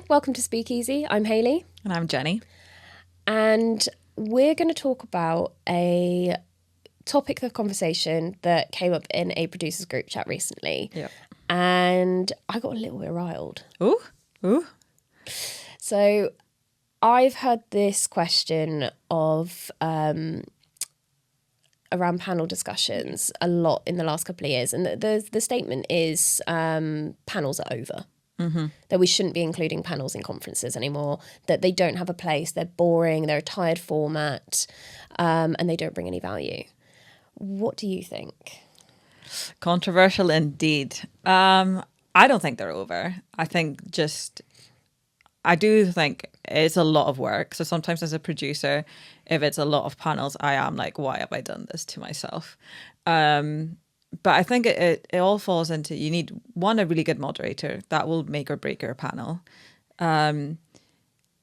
welcome to Speakeasy. I'm Hayley. And I'm Jenny. And we're going to talk about a topic of conversation that came up in a producers group chat recently. Yeah. And I got a little bit riled. Ooh. So I've heard this question of around panel discussions a lot in the last couple of years. And the statement is panels are over. Mm-hmm. That we shouldn't be including panels in conferences anymore, that they don't have a place, they're boring, they're a tired format, and they don't bring any value. What do you think? Controversial indeed. I don't think they're over. I do think it's a lot of work. So sometimes as a producer, if it's a lot of panels, I am like, why have I done this to myself? But I think it all falls into, you need, one, a really good moderator that will make or break your panel. But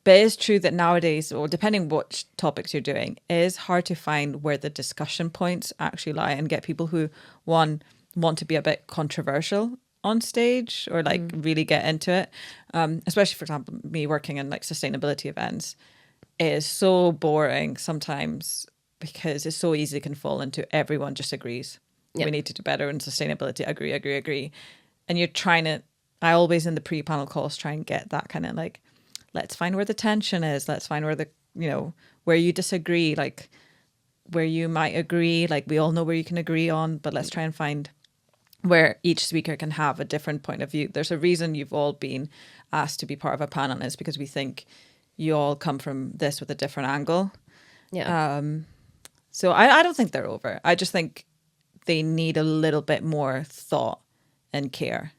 it's true that nowadays, or depending what topics you're doing, it is hard to find where the discussion points actually lie and get people who, one, want to be a bit controversial on stage or like really get into it. Especially, for example, me working in like sustainability events, it is so boring sometimes because it's so easy, it can fall into everyone just agrees. Yep. We need to do better in sustainability. Agree. And you're trying to, I always in the pre-panel calls try and get that kind of like, let's find where the tension is. Let's find where where you disagree, like where you might agree. Like we all know where you can agree on, but let's try and find where each speaker can have a different point of view. There's a reason you've all been asked to be part of a panel, and it's because we think you all come from this with a different angle. Yeah. So I don't think they're over. I just think they need a little bit more thought and care,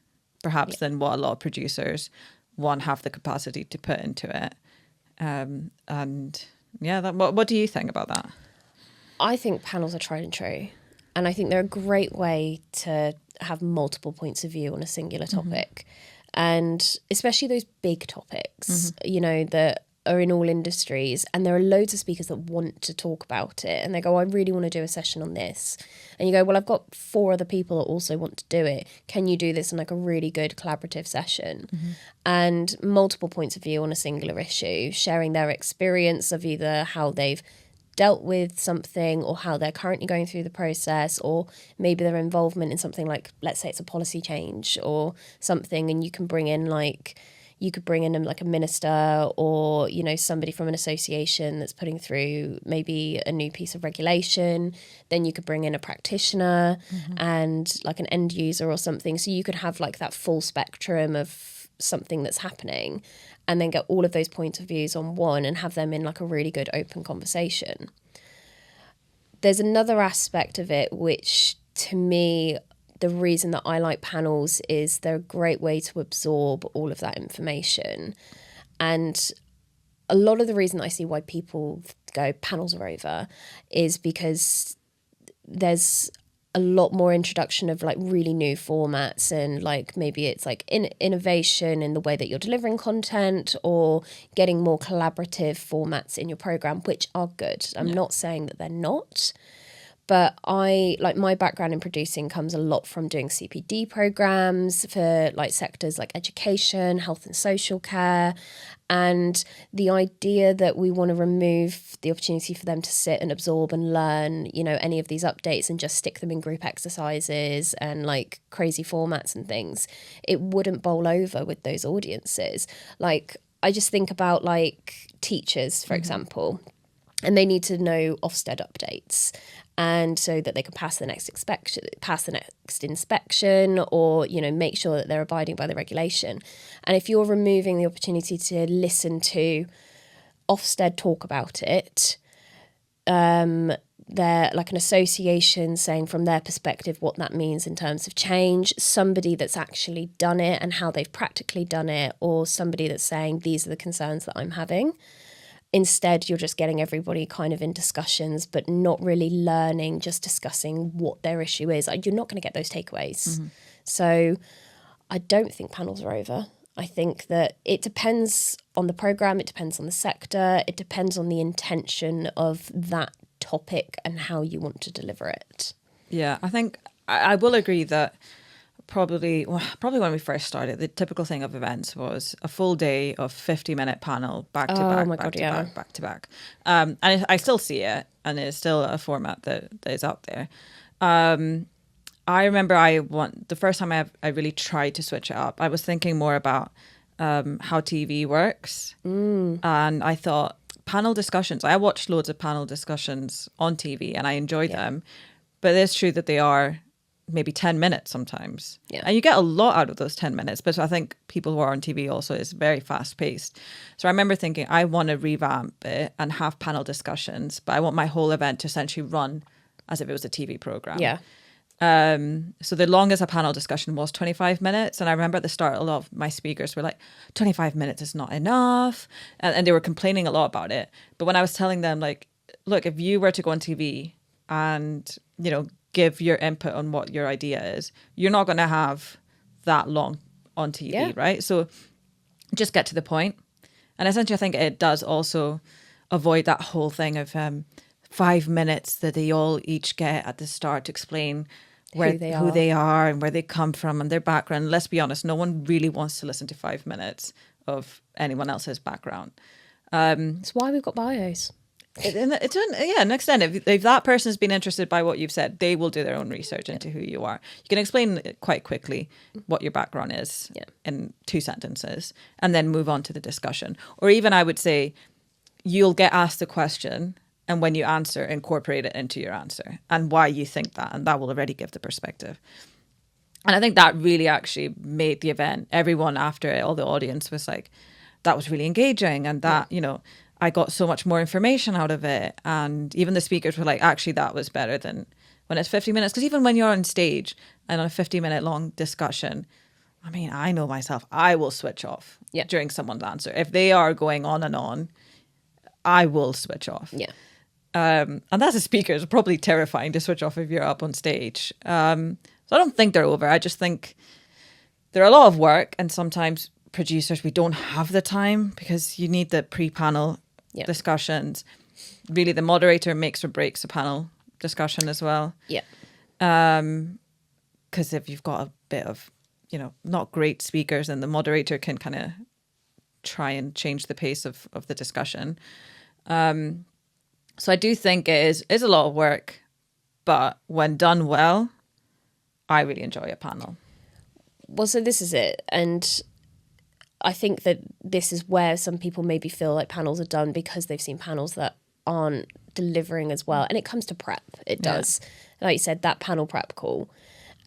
perhaps, than what a lot of producers, one, have the capacity to put into it. What do you think about that? I think panels are tried and true. And I think they're a great way to have multiple points of view on a singular topic. Mm-hmm. And especially those big topics, that are in all industries. And there are loads of speakers that want to talk about it. And they go, I really want to do a session on this. And you go, well, I've got 4 other people that also want to do it. Can you do this in like a really good collaborative session? Mm-hmm. And multiple points of view on a singular issue, sharing their experience of either how they've dealt with something or how they're currently going through the process, or maybe their involvement in something like, let's say it's a policy change or something, and you could bring in like a minister or, somebody from an association that's putting through maybe a new piece of regulation. Then you could bring in a practitioner and like an end user or something. So you could have like that full spectrum of something that's happening, and then get all of those points of views on one and have them in like a really good open conversation. There's another aspect of it, which to me, the reason that I like panels is they're a great way to absorb all of that information. And a lot of the reason I see why people go panels are over is because there's a lot more introduction of like really new formats, and like maybe it's like innovation in the way that you're delivering content, or getting more collaborative formats in your program, which are good. I'm not saying that they're not. But my background in producing comes a lot from doing CPD programs for like sectors like education, health and social care. And the idea that we want to remove the opportunity for them to sit and absorb and learn, any of these updates and just stick them in group exercises and like crazy formats and things, it wouldn't bowl over with those audiences. Like, I just think about like teachers, for example, and they need to know Ofsted updates, and so that they can pass the next inspection, or make sure that they're abiding by the regulation. And if you're removing the opportunity to listen to Ofsted talk about it, they're like an association saying from their perspective what that means in terms of change, somebody that's actually done it and how they've practically done it, or somebody that's saying these are the concerns that I'm having. Instead, you're just getting everybody kind of in discussions, but not really learning, just discussing what their issue is. You're not going to get those takeaways. Mm-hmm. So I don't think panels are over. I think that it depends on the program, it depends on the sector, it depends on the intention of that topic and how you want to deliver it. Yeah, I think I will agree that probably when we first started, the typical thing of events was a full day of 50-minute panel back to back, back to back. And I still see it, and it's still a format that is out there. I remember the first time I really tried to switch it up, I was thinking more about how TV works. And I thought panel discussions, I watched loads of panel discussions on TV and I enjoyed them, but it's true that they are maybe 10 minutes sometimes. Yeah. And you get a lot out of those 10 minutes, but I think people who are on TV also is very fast paced. So I remember thinking, I want to revamp it and have panel discussions, but I want my whole event to essentially run as if it was a TV program. Yeah. So the longest a panel discussion was 25 minutes. And I remember at the start, a lot of my speakers were like, 25 minutes is not enough. And they were complaining a lot about it. But when I was telling them, like, look, if you were to go on TV and, you know, give your input on what your idea is, you're not going to have that long on TV, right? So just get to the point. And essentially, I think it does also avoid that whole thing of 5 minutes that they all each get at the start to explain who they are and where they come from and their background. Let's be honest, no one really wants to listen to 5 minutes of anyone else's background. It's why we've got bios. Next then, if that person has been interested by what you've said, they will do their own research into who you are. You can explain quite quickly what your background is in 2 sentences and then move on to the discussion. Or even I would say, you'll get asked a question, and when you answer, incorporate it into your answer and why you think that. And that will already give the perspective. And I think that really actually made the event, everyone after it, all the audience was like, that was really engaging. And that, you know, I got so much more information out of it. And even the speakers were like, actually, that was better than when it's 50 minutes. Because even when you're on stage and on a 50-minute long discussion, I mean, I know myself, I will switch off during someone's answer. If they are going on and on, I will switch off. Yeah. And as a speaker, it's probably terrifying to switch off if you're up on stage. So I don't think they're over. I just think they're a lot of work. And sometimes producers, we don't have the time because you need the pre-panel discussions. Really, the moderator makes or breaks a panel discussion as well. Yeah. Because if you've got a bit of, you know, not great speakers, then the moderator can kind of try and change the pace of the discussion. So I do think it is a lot of work, but when done well, I really enjoy a panel. Well, so this is it. And I think that this is where some people maybe feel like panels are done because they've seen panels that aren't delivering as well. And it comes to prep. It does. Like you said, that panel prep call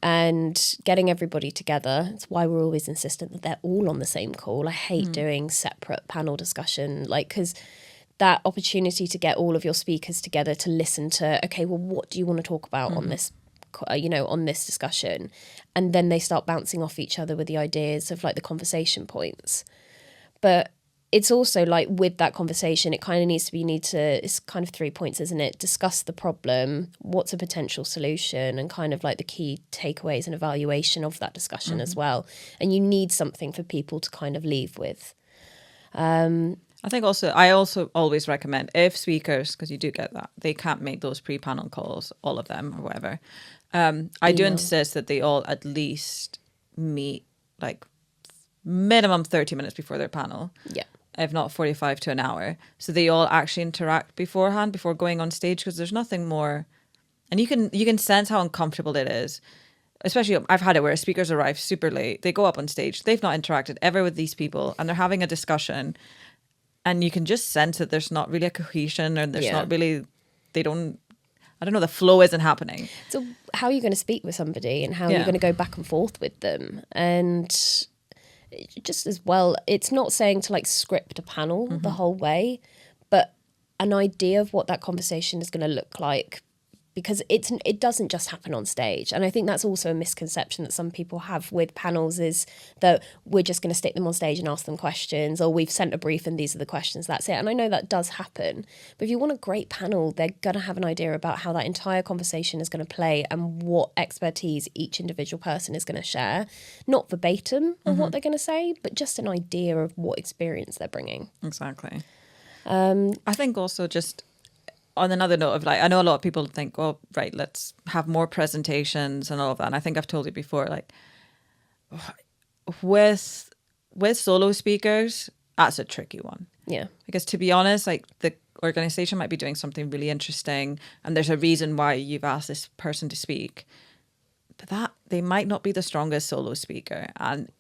and getting everybody together. It's why we're always insistent that they're all on the same call. I hate doing separate panel discussion, like, because that opportunity to get all of your speakers together to listen to, okay, well, what do you want to talk about on this, on this discussion? And then they start bouncing off each other with the ideas of like the conversation points. But it's also like with that conversation, it kind of needs to be, it's kind of 3 points, isn't it? Discuss the problem, what's a potential solution, and kind of like the key takeaways and evaluation of that discussion as well. And you need something for people to kind of leave with. I think I also always recommend if speakers, because you do get that, they can't make those pre-panel calls, all of them or whatever. I do insist that they all at least meet like minimum 30 minutes before their panel. Yeah. If not 45 to an hour. So they all actually interact beforehand before going on stage, because there's nothing more. And you can sense how uncomfortable it is. Especially, I've had it where speakers arrive super late. They go up on stage. They've not interacted ever with these people and they're having a discussion. And you can just sense that there's not really a cohesion, or there's not really, I don't know, the flow isn't happening. So how are you going to speak with somebody and how are you going to go back and forth with them? And just as well, it's not saying to like script a panel the whole way, but an idea of what that conversation is going to look like, because it doesn't just happen on stage. And I think that's also a misconception that some people have with panels, is that we're just going to stick them on stage and ask them questions, or we've sent a brief and these are the questions, that's it. And I know that does happen, but if you want a great panel, they're going to have an idea about how that entire conversation is going to play and what expertise each individual person is going to share. Not verbatim of what they're going to say, but just an idea of what experience they're bringing. Exactly. I think also just on another note of like, I know a lot of people think, well, right, let's have more presentations and all of that. And I think I've told you before, like, with solo speakers, that's a tricky one. Yeah. Because to be honest, like the organization might be doing something really interesting and there's a reason why you've asked this person to speak. But that they might not be the strongest solo speaker. And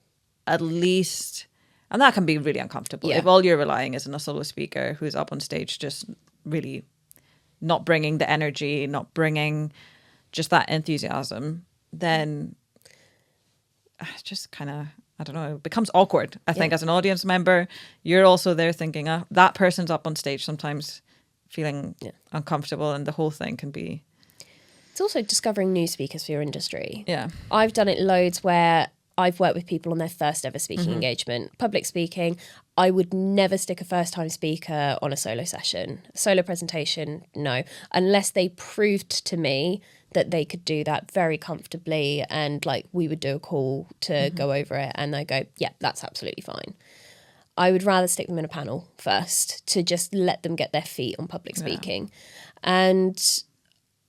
at least, and that can be really uncomfortable. Yeah. If all you're relying is on a solo speaker who's up on stage just really not bringing the energy, not bringing just that enthusiasm, then it's just kind of, I don't know, it becomes awkward. I think as an audience member, you're also there thinking, that person's up on stage sometimes feeling uncomfortable, and the whole thing can be... It's also discovering new speakers for your industry. Yeah. I've done it loads where I've worked with people on their first ever speaking engagement. Public speaking, I would never stick a first time speaker on a solo session. Solo presentation, no. Unless they proved to me that they could do that very comfortably, and like we would do a call to go over it and they go, yeah, that's absolutely fine. I would rather stick them in a panel first to just let them get their feet on public speaking. And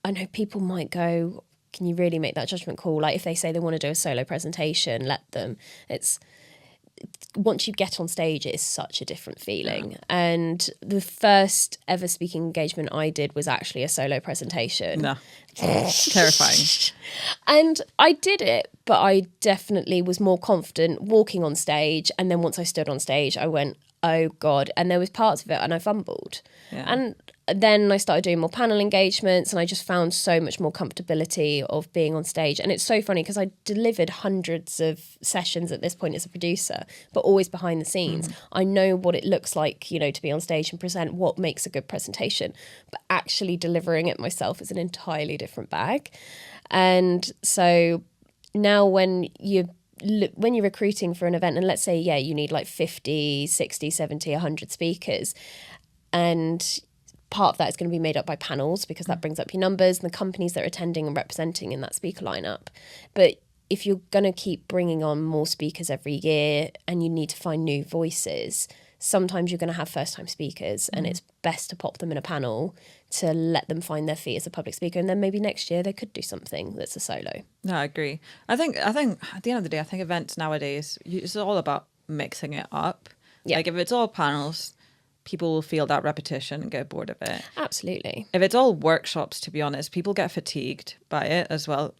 I know people might go, can you really make that judgment call? Like if they say they want to do a solo presentation, let them. It's once you get on stage, it is such a different feeling. And the first ever speaking engagement I did was actually a solo presentation. No. Terrifying. And I did it, but I definitely was more confident walking on stage. And then once I stood on stage, I went, oh God. And there was parts of it and I fumbled. Yeah. And then I started doing more panel engagements and I just found so much more comfortability of being on stage. And it's so funny because I delivered hundreds of sessions at this point as a producer, but always behind the scenes. I know what it looks like, you know, to be on stage and present, what makes a good presentation, but actually delivering it myself is an entirely different bag. And so now when you're recruiting for an event, and let's say, yeah, you need like 50, 60, 70, 100 speakers, and part of that is going to be made up by panels because that brings up your numbers and the companies that are attending and representing in that speaker lineup. But if you're going to keep bringing on more speakers every year and you need to find new voices, sometimes you're going to have first-time speakers and it's best to pop them in a panel to let them find their feet as a public speaker. And then maybe next year they could do something that's a solo. No, I agree. I think at the end of the day, I think events nowadays, it's all about mixing it up. Yeah. Like if it's all panels, people will feel that repetition and get bored of it. Absolutely. If it's all workshops, to be honest, people get fatigued by it as well.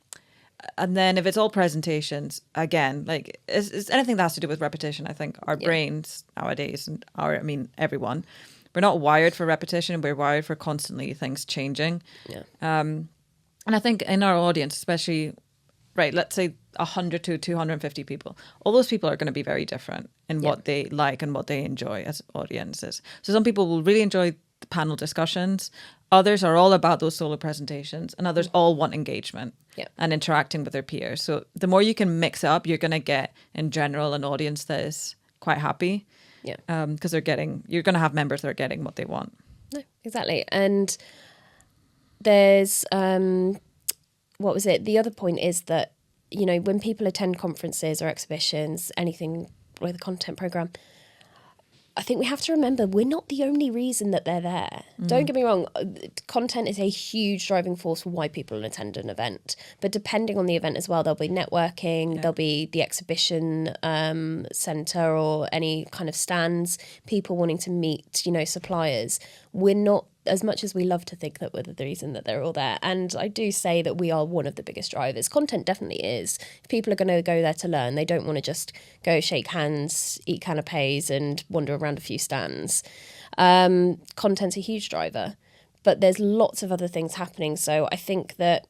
And then if it's all presentations, again, like it's anything that has to do with repetition, I think our brains nowadays, and everyone, we're not wired for repetition. We're wired for constantly things changing. Yeah. And I think in our audience, especially, right, let's say 100 to 250 people, all those people are going to be very different in what they like and what they enjoy as audiences. So some people will really enjoy the panel discussions. Others are all about those solo presentations, and others all want engagement and interacting with their peers. So the more you can mix it up, you're going to get, in general, an audience that is quite happy. Yeah. Because you're going to have members that are getting what they want. No, exactly. And there's, what was it? The other point is that, you know, when people attend conferences or exhibitions, anything with a content program, I think we have to remember we're not the only reason that they're there. Don't get me wrong, content is a huge driving force for why people attend an event. But depending on the event as well, there'll be networking, there'll be the exhibition centre or any kind of stands, people wanting to meet, you know, suppliers. We're not, as much as we love to think that we're the reason that they're all there. And I do say that we are one of the biggest drivers. Content definitely is. If people are going to go there to learn, they don't want to just go shake hands, eat canapes and wander around a few stands. Content's a huge driver, but there's lots of other things happening. So I think that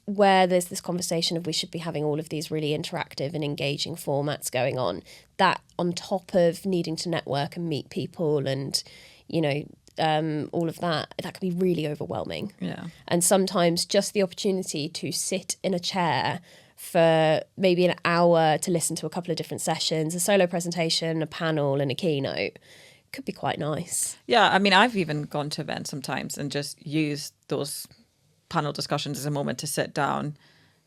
where there's this conversation of we should be having all of these really interactive and engaging formats going on, that on top of needing to network and meet people and, you know, all of that can be really overwhelming. Yeah. And sometimes just the opportunity to sit in a chair for maybe an hour to listen to a couple of different sessions, a solo presentation, a panel and a keynote could be quite nice. Yeah, I mean, I've even gone to events sometimes and just used those panel discussions as a moment to sit down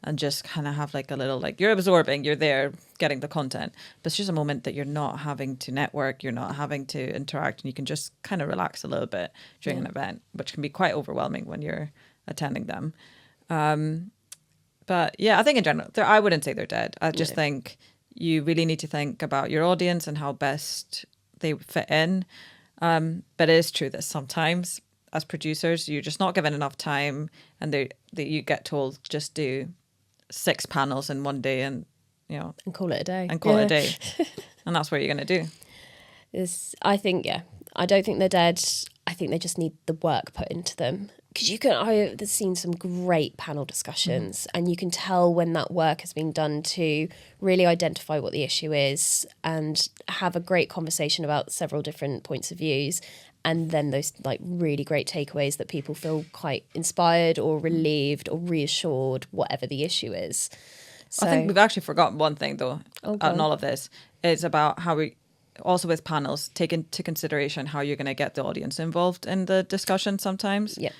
and just kind of have like a little, like, you're absorbing, you're there getting the content, but it's just a moment that you're not having to network, you're not having to interact, and you can just kind of relax a little bit during an event, which can be quite overwhelming when you're attending them. But But yeah, I think in general, I wouldn't say they're dead. I just No. think you really need to think about your audience and how best they fit in. But it is true that sometimes as producers, you're just not given enough time, and you get told just do 6 panels in one day, and And call it a day. and call it a day, and that's what you're going to do. I think, I don't think they're dead. I think they just need the work put into them. Because I've seen some great panel discussions, and you can tell when that work has been done to really identify what the issue is and have a great conversation about several different points of views, and then those like really great takeaways that people feel quite inspired or relieved or reassured, whatever the issue is. So, I think we've actually forgotten one thing though, Okay. in all of this. It's about how we also with panels take into consideration how you're going to get the audience involved in the discussion sometimes. Yeah.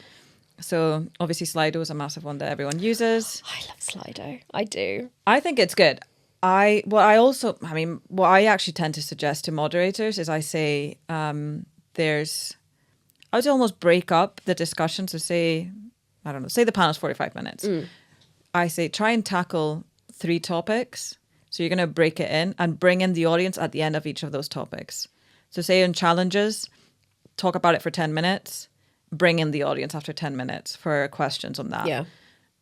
So obviously Slido is a massive one that everyone uses. I love Slido. I do. I think it's good. What I actually tend to suggest to moderators is I say I would almost break up the discussion. So say the panel's 45 minutes. I say try and tackle 3 topics. So you're going to break it in and bring in the audience at the end of each of those topics. So say in challenges, talk about it for 10 minutes, bring in the audience after 10 minutes for questions on that. Yeah.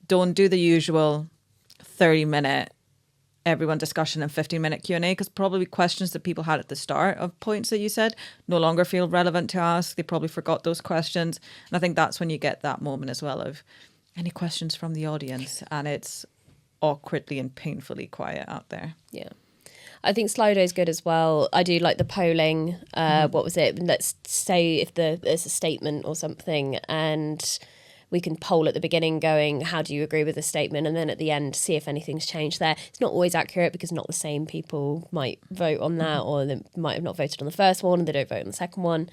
Don't do the usual 30-minute everyone discussion and 15-minute Q&A, because probably questions that people had at the start of points that you said no longer feel relevant to ask. They probably forgot those questions. And I think that's when you get that moment as well of any questions from the audience, and it's awkwardly and painfully quiet out there. Yeah. I think Slido is good as well. I do like the polling. What was it? Let's say if there's a statement or something, and we can poll at the beginning going, how do you agree with the statement? And then at the end, see if anything's changed there. It's not always accurate because not the same people might vote on that, or they might have not voted on the first one and they don't vote on the second one.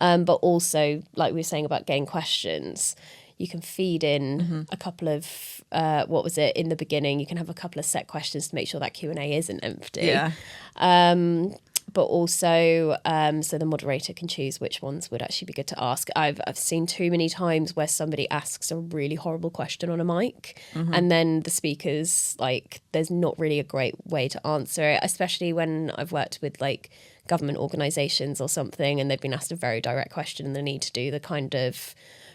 But also, like we were saying about getting questions, you can feed in a couple of, in the beginning, you can have a couple of set questions to make sure that Q&A isn't empty. Yeah. But also, so the moderator can choose which ones would actually be good to ask. I've seen too many times where somebody asks a really horrible question on a mic, and then the speakers, like, there's not really a great way to answer it, especially when I've worked with, like, government organisations or something, and they've been asked a very direct question and they need to do the kind of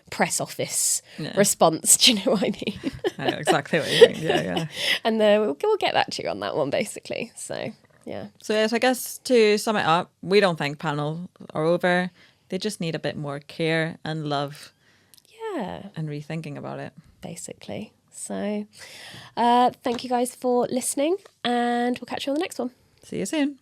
press office response. Do you know what I mean? I know exactly what you mean. Yeah. And then we'll get back to you on that one, basically. So, yeah. So yes, I guess to sum it up, we don't think panels are over. They just need a bit more care and love. Yeah. And rethinking about it. Basically. So, thank you guys for listening, and we'll catch you on the next one. See you soon.